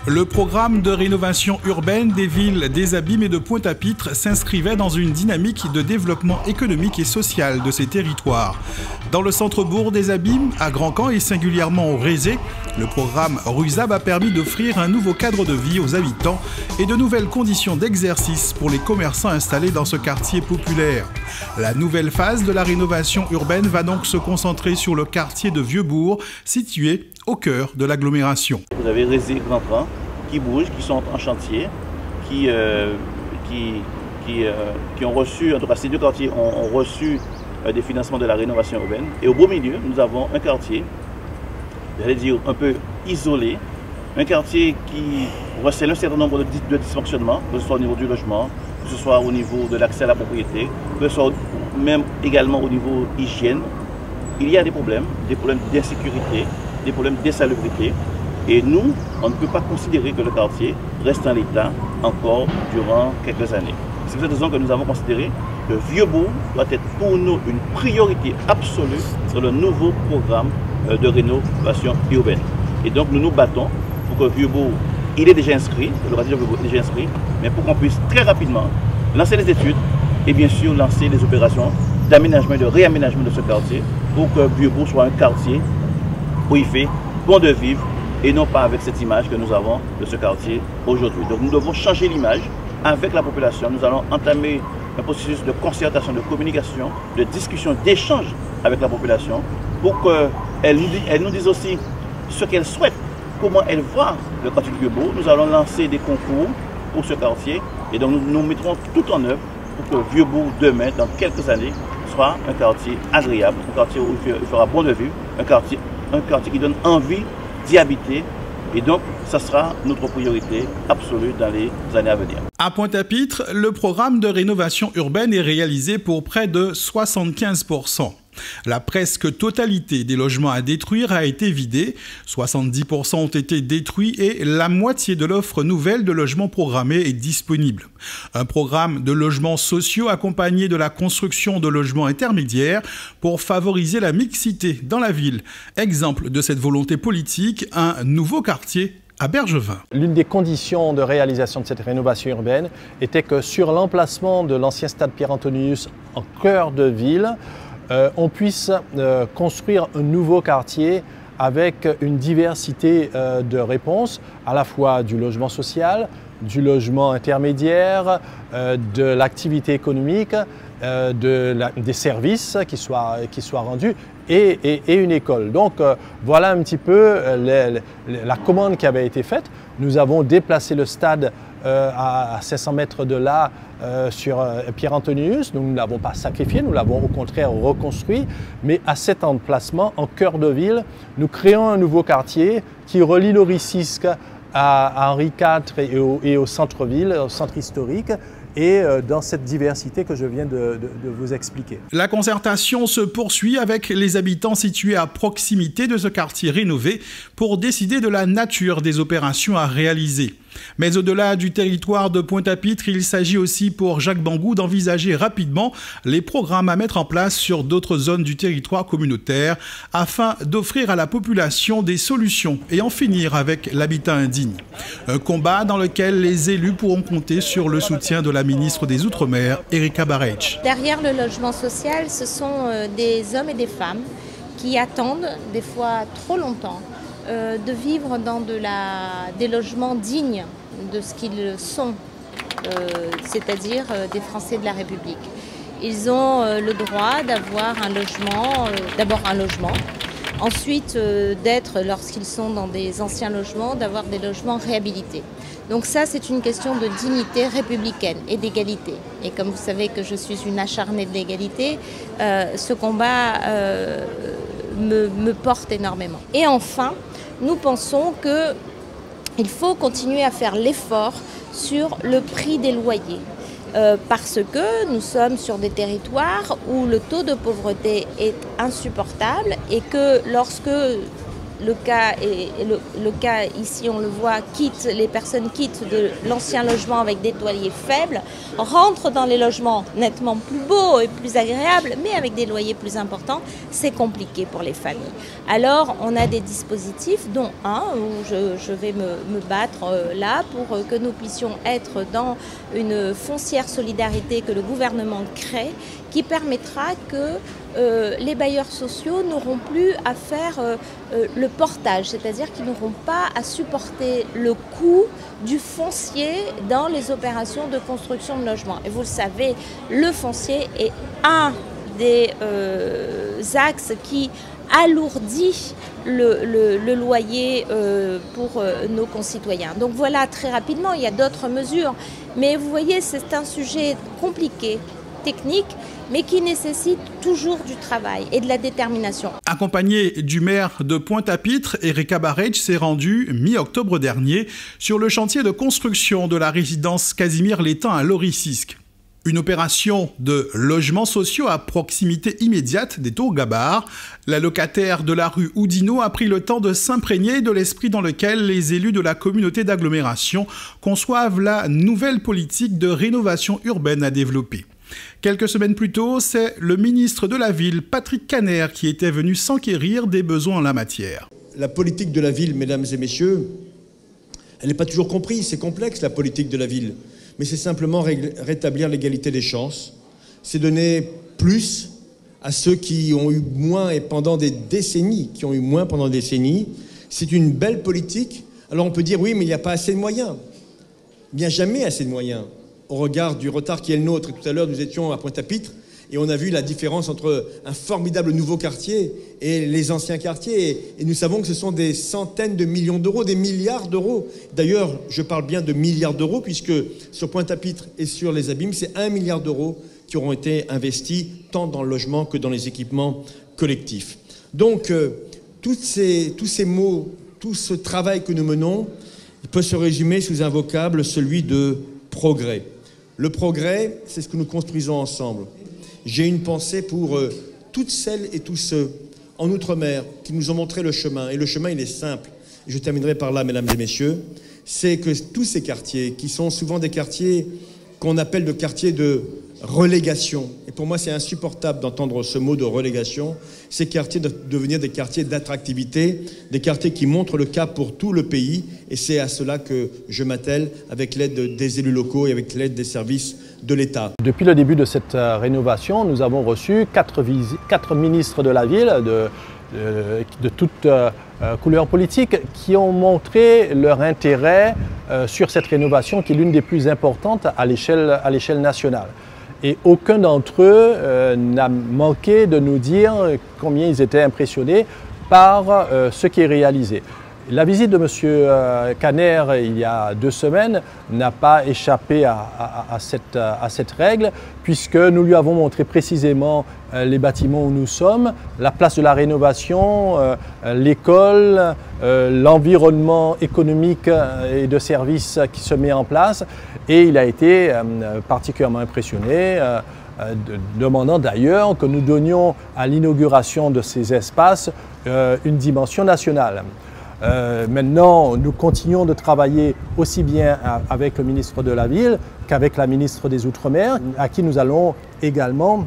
Le programme de rénovation urbaine des villes des Abîmes et de Pointe-à-Pitre s'inscrivait dans une dynamique de développement économique et social de ces territoires. Dans le centre-bourg des Abîmes, à Grand-Camp et singulièrement au Rézé, le programme RUSAB a permis d'offrir un nouveau cadre de vie aux habitants et de nouvelles conditions d'exercice pour les commerçants installés dans ce quartier populaire. La nouvelle phase de la rénovation urbaine va donc se concentrer sur le quartier de Vieux-Bourg, situé au cœur de l'agglomération. Vous avez Rézé, Grand-Camp qui bougent, qui sont en chantier, qui ont reçu, en tout cas ces deux quartiers ont reçu des financements de la rénovation urbaine. Et au beau milieu, nous avons un quartier, j'allais dire un peu isolé, un quartier qui recèle un certain nombre de dysfonctionnements, que ce soit au niveau du logement, que ce soit au niveau de l'accès à la propriété, que ce soit même également au niveau hygiène. Il y a des problèmes d'insécurité, des problèmes d'insalubrité. Et nous, on ne peut pas considérer que le quartier reste en l'état encore durant quelques années. C'est pour cette raison que nous avons considéré que Vieux-Bourg doit être pour nous une priorité absolue sur le nouveau programme de rénovation urbaine. Et donc nous nous battons pour que Vieux-Bourg, il est déjà inscrit, le quartier de Vieux-Bourg est déjà inscrit, mais pour qu'on puisse très rapidement lancer les études et bien sûr lancer les opérations d'aménagement et de réaménagement de ce quartier pour que Vieux-Bourg soit un quartier où il fait bon de vivre et non pas avec cette image que nous avons de ce quartier aujourd'hui. Donc nous devons changer l'image avec la population. Nous allons entamer un processus de concertation, de communication, de discussion, d'échange avec la population pour qu'elle nous dise aussi ce qu'elle souhaite, comment elle voit le quartier de Vieux-Bourg. Nous allons lancer des concours pour ce quartier et donc nous mettrons tout en œuvre pour que Vieux-Bourg demain, dans quelques années, soit un quartier agréable, un quartier où il fera bon de vivre, un quartier qui donne envie d'y habiter. Et donc, ça sera notre priorité absolue dans les années à venir. À Pointe-à-Pitre, le programme de rénovation urbaine est réalisé pour près de 75%. La presque totalité des logements à détruire a été vidée, 70% ont été détruits et la moitié de l'offre nouvelle de logements programmés est disponible. Un programme de logements sociaux accompagné de la construction de logements intermédiaires pour favoriser la mixité dans la ville. Exemple de cette volonté politique, un nouveau quartier à Bergevin. L'une des conditions de réalisation de cette rénovation urbaine était que sur l'emplacement de l'ancien stade Pierre-Antonius en cœur de ville, on puisse construire un nouveau quartier avec une diversité de réponses, à la fois du logement social, du logement intermédiaire, de l'activité économique, des services qui soient rendus et une école. Donc voilà un petit peu la commande qui avait été faite. Nous avons déplacé le stade à 500 mètres de là sur Pierre-Antonius. Nous ne l'avons pas sacrifié, nous l'avons au contraire reconstruit. Mais à cet emplacement, en cœur de ville, nous créons un nouveau quartier qui relie l'Oricisque à Henri IV et au centre-ville, au centre historique, et dans cette diversité que je viens de vous expliquer. La concertation se poursuit avec les habitants situés à proximité de ce quartier rénové pour décider de la nature des opérations à réaliser. Mais au-delà du territoire de Pointe-à-Pitre, il s'agit aussi pour Jacques Bangou d'envisager rapidement les programmes à mettre en place sur d'autres zones du territoire communautaire afin d'offrir à la population des solutions et en finir avec l'habitat indigne. Un combat dans lequel les élus pourront compter sur le soutien de la ministre des Outre-mer, Erika Barretch. Derrière le logement social, ce sont des hommes et des femmes qui attendent, des fois trop longtemps, de vivre dans des logements dignes de ce qu'ils sont, c'est-à-dire des Français de la République. Ils ont le droit d'avoir un logement, d'abord un logement, ensuite d'être, lorsqu'ils sont dans des anciens logements, d'avoir des logements réhabilités. Donc ça, c'est une question de dignité républicaine et d'égalité. Et comme vous savez que je suis une acharnée de l'égalité, ce combat me porte énormément. Et enfin, nous pensons qu'il faut continuer à faire l'effort sur le prix des loyers. Parce que nous sommes sur des territoires où le taux de pauvreté est insupportable et que lorsque le cas ici, on le voit, les personnes quittent de l'ancien logement avec des loyers faibles, rentrent dans les logements nettement plus beaux et plus agréables, mais avec des loyers plus importants, c'est compliqué pour les familles. Alors, on a des dispositifs, dont un où je vais me battre là pour que nous puissions être dans une foncière solidarité que le gouvernement crée, qui permettra que les bailleurs sociaux n'auront plus à faire le portage, c'est-à-dire qu'ils n'auront pas à supporter le coût du foncier dans les opérations de construction de logements. Et vous le savez, le foncier est un des axes qui alourdit le loyer pour nos concitoyens. Donc voilà, très rapidement, il y a d'autres mesures. Mais vous voyez, c'est un sujet compliqué, technique, mais qui nécessite toujours du travail et de la détermination. Accompagné du maire de Pointe-à-Pitre, Erika Barrage s'est rendue mi-octobre dernier sur le chantier de construction de la résidence Casimir Létang à Lorissisque. Une opération de logements sociaux à proximité immédiate des Tours Gabarre. La locataire de la rue Oudinot a pris le temps de s'imprégner de l'esprit dans lequel les élus de la communauté d'agglomération conçoivent la nouvelle politique de rénovation urbaine à développer. Quelques semaines plus tôt, c'est le ministre de la Ville, Patrick Caner, qui était venu s'enquérir des besoins en la matière. La politique de la ville, mesdames et messieurs, elle n'est pas toujours comprise, c'est complexe la politique de la ville. Mais c'est simplement rétablir l'égalité des chances, c'est donner plus à ceux qui ont eu moins et pendant des décennies, C'est une belle politique. Alors on peut dire oui, mais il n'y a pas assez de moyens. Bien jamais assez de moyens. Au regard du retard qui est le nôtre. Et tout à l'heure, nous étions à Pointe-à-Pitre et on a vu la différence entre un formidable nouveau quartier et les anciens quartiers. Et nous savons que ce sont des centaines de millions d'euros, des milliards d'euros. D'ailleurs, je parle bien de milliards d'euros puisque sur Pointe-à-Pitre et sur les Abîmes, c'est 1 milliard d'euros qui auront été investis tant dans le logement que dans les équipements collectifs. Donc, tous ces mots, tout ce travail que nous menons, il peut se résumer sous un vocable, celui de progrès. Le progrès, c'est ce que nous construisons ensemble. J'ai une pensée pour toutes celles et tous ceux en Outre-mer qui nous ont montré le chemin. Et le chemin, il est simple. Je terminerai par là, mesdames et messieurs. C'est que tous ces quartiers, qui sont souvent des quartiers qu'on appelle de quartiers de relégation, et pour moi c'est insupportable d'entendre ce mot de relégation, ces quartiers de devenir des quartiers d'attractivité, des quartiers qui montrent le cap pour tout le pays, et c'est à cela que je m'attelle avec l'aide des élus locaux et avec l'aide des services de l'État. Depuis le début de cette rénovation, nous avons reçu 4 ministres de la ville, de toutes couleurs politiques, qui ont montré leur intérêt sur cette rénovation qui est l'une des plus importantes à l'échelle nationale. Et aucun d'entre eux n'a manqué de nous dire combien ils étaient impressionnés par ce qui est réalisé. La visite de M. Caner il y a 2 semaines n'a pas échappé à cette règle, puisque nous lui avons montré précisément les bâtiments où nous sommes, la place de la rénovation, l'école, l'environnement économique et de services qui se met en place. Et il a été particulièrement impressionné, demandant d'ailleurs que nous donnions à l'inauguration de ces espaces une dimension nationale. Maintenant, nous continuons de travailler aussi bien avec le ministre de la Ville qu'avec la ministre des Outre-mer, à qui nous allons également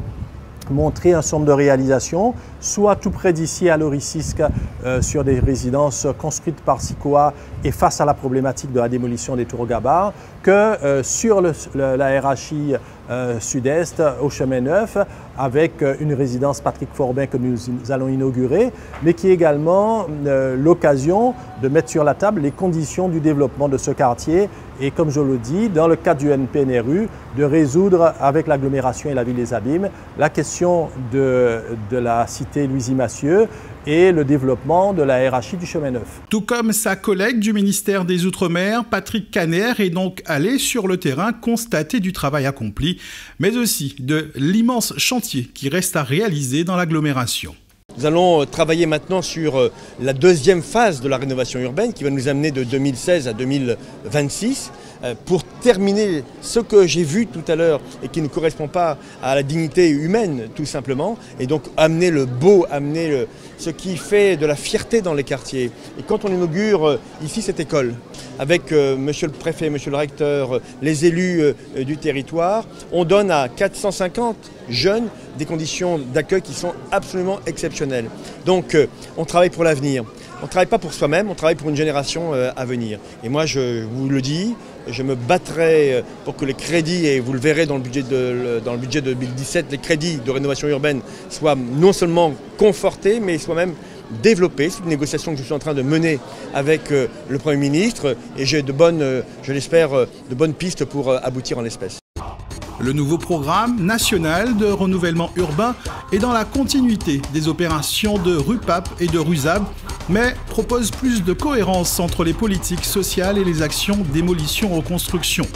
montrer un certain nombre de réalisations, soit tout près d'ici à Lorissisque sur des résidences construites par SICOA et face à la problématique de la démolition des Tours Gabarre, que sur la RHI sud-est au Chemin Neuf, avec une résidence Patrick Forbin que nous allons inaugurer, mais qui est également l'occasion de mettre sur la table les conditions du développement de ce quartier et, comme je le dis, dans le cadre du NPNRU, de résoudre avec l'agglomération et la ville des Abîmes la question de la cité Louisy-Massieu et le développement de la RHI du Chemin Neuf. Tout comme sa collègue du ministère des Outre-mer, Patrick Caner, est donc allé sur le terrain constater du travail accompli, mais aussi de l'immense chantier qui reste à réaliser dans l'agglomération. Nous allons travailler maintenant sur la 2e phase de la rénovation urbaine qui va nous amener de 2016 à 2026 pour terminer ce que j'ai vu tout à l'heure et qui ne correspond pas à la dignité humaine tout simplement, et donc amener le beau, amener ce qui fait de la fierté dans les quartiers. Et quand on inaugure ici cette école, avec monsieur le préfet, monsieur le recteur, les élus du territoire, on donne à 450 jeunes des conditions d'accueil qui sont absolument exceptionnelles. Donc on travaille pour l'avenir. On ne travaille pas pour soi-même, on travaille pour une génération à venir. Et moi, je vous le dis, je me battrai pour que les crédits, et vous le verrez dans le budget de 2017, les crédits de rénovation urbaine soient non seulement confortés, mais soient même développés. C'est une négociation que je suis en train de mener avec le Premier ministre et j'ai je l'espère, de bonnes pistes pour aboutir en l'espèce. Le nouveau programme national de renouvellement urbain est dans la continuité des opérations de RUPAP et de RUSAB, mais propose plus de cohérence entre les politiques sociales et les actions démolition-reconstruction.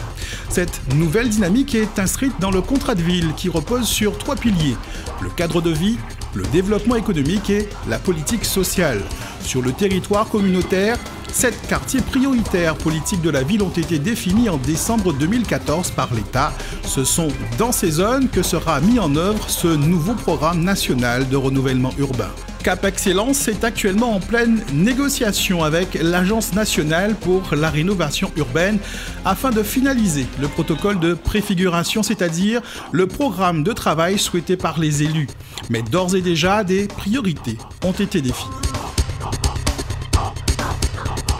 Cette nouvelle dynamique est inscrite dans le contrat de ville qui repose sur 3 piliers: le cadre de vie, le développement économique et la politique sociale. Sur le territoire communautaire, 7 quartiers prioritaires politiques de la ville ont été définis en décembre 2014 par l'État. Ce sont dans ces zones que sera mis en œuvre ce nouveau programme national de renouvellement urbain. Cap Excellence est actuellement en pleine négociation avec l'Agence nationale pour la rénovation urbaine afin de finaliser le protocole de préfiguration, c'est-à-dire le programme de travail souhaité par les élus. Mais d'ores et déjà, des priorités ont été définies.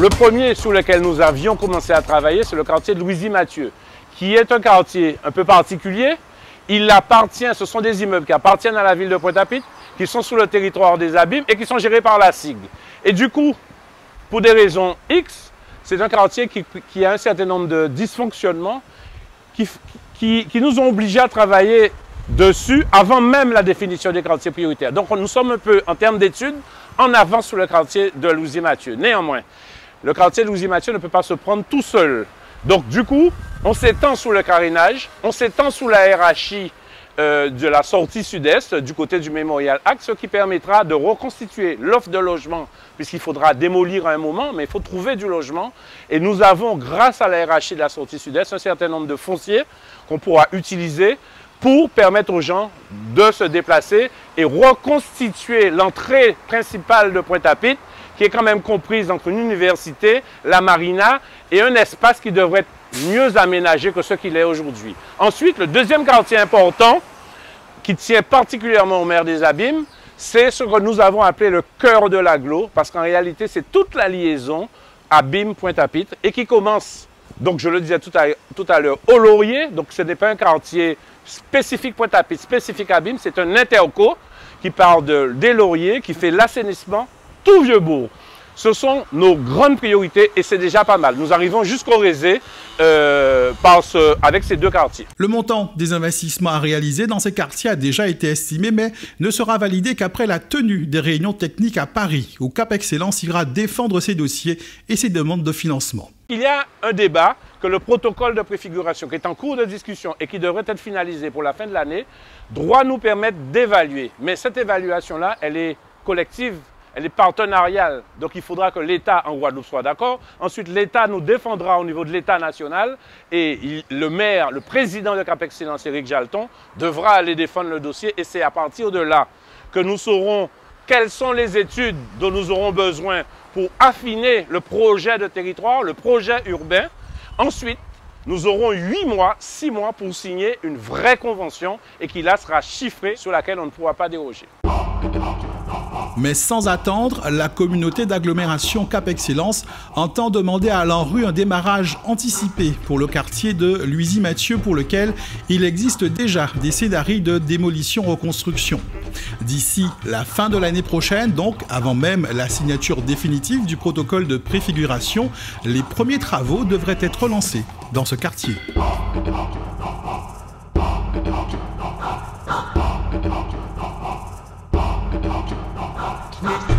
Le premier sur lequel nous avions commencé à travailler, c'est le quartier de Louisy-Mathieu, qui est un quartier un peu particulier. Ce sont des immeubles qui appartiennent à la ville de Pointe-à-Pitre, qui sont sous le territoire des Abîmes et qui sont gérés par la SIG. Et du coup, pour des raisons X, c'est un quartier qui a un certain nombre de dysfonctionnements qui nous ont obligés à travailler dessus avant même la définition des quartiers prioritaires. Donc nous sommes un peu, en termes d'études, en avance sur le quartier de Louisy-Mathieu. Néanmoins, le quartier de Louisy-Mathieu ne peut pas se prendre tout seul. Donc du coup, on s'étend sous le carénage, on s'étend sous la hiérarchie de la sortie sud-est du côté du Memorial Act, ce qui permettra de reconstituer l'offre de logement, puisqu'il faudra démolir à un moment, mais il faut trouver du logement. Et nous avons, grâce à la hiérarchie de la sortie sud-est, un certain nombre de fonciers qu'on pourra utiliser pour permettre aux gens de se déplacer et reconstituer l'entrée principale de Pointe-à-Pitre, qui est quand même comprise entre une université, la marina et un espace qui devrait être mieux aménagé que ce qu'il est aujourd'hui. Ensuite, le deuxième quartier important, qui tient particulièrement au maire des Abîmes, c'est ce que nous avons appelé le cœur de l'agglo, parce qu'en réalité, c'est toute la liaison Abîmes-Pointe-à-Pitre et qui commence, donc je le disais tout à l'heure, au Laurier. Donc ce n'est pas un quartier spécifique Pointe-à-Pitre, spécifique Abîmes, c'est un interco qui part des Lauriers, qui fait l'assainissement tout Vieux-Bourg. Ce sont nos grandes priorités et c'est déjà pas mal. Nous arrivons jusqu'au Rézé avec ces 2 quartiers. Le montant des investissements à réaliser dans ces quartiers a déjà été estimé, mais ne sera validé qu'après la tenue des réunions techniques à Paris, où Cap Excellence ira défendre ses dossiers et ses demandes de financement. Il y a un débat que le protocole de préfiguration qui est en cours de discussion et qui devrait être finalisé pour la fin de l'année doit nous permettre d'évaluer. Mais cette évaluation-là, elle est collective. Elle est partenariale, donc il faudra que l'État en Guadeloupe soit d'accord. Ensuite, l'État nous défendra au niveau de l'État national et le maire, le président de Cap Excellence, Éric Jalton, devra aller défendre le dossier et c'est à partir de là que nous saurons quelles sont les études dont nous aurons besoin pour affiner le projet de territoire, le projet urbain. Ensuite, nous aurons 6 mois pour signer une vraie convention et qui là sera chiffrée sur laquelle on ne pourra pas déroger. Mais sans attendre, la communauté d'agglomération Cap Excellence entend demander à l'ANRU un démarrage anticipé pour le quartier de Louisy-Mathieu pour lequel il existe déjà des scénarios de démolition-reconstruction. D'ici la fin de l'année prochaine, donc avant même la signature définitive du protocole de préfiguration, les premiers travaux devraient être lancés dans ce quartier. Yeah.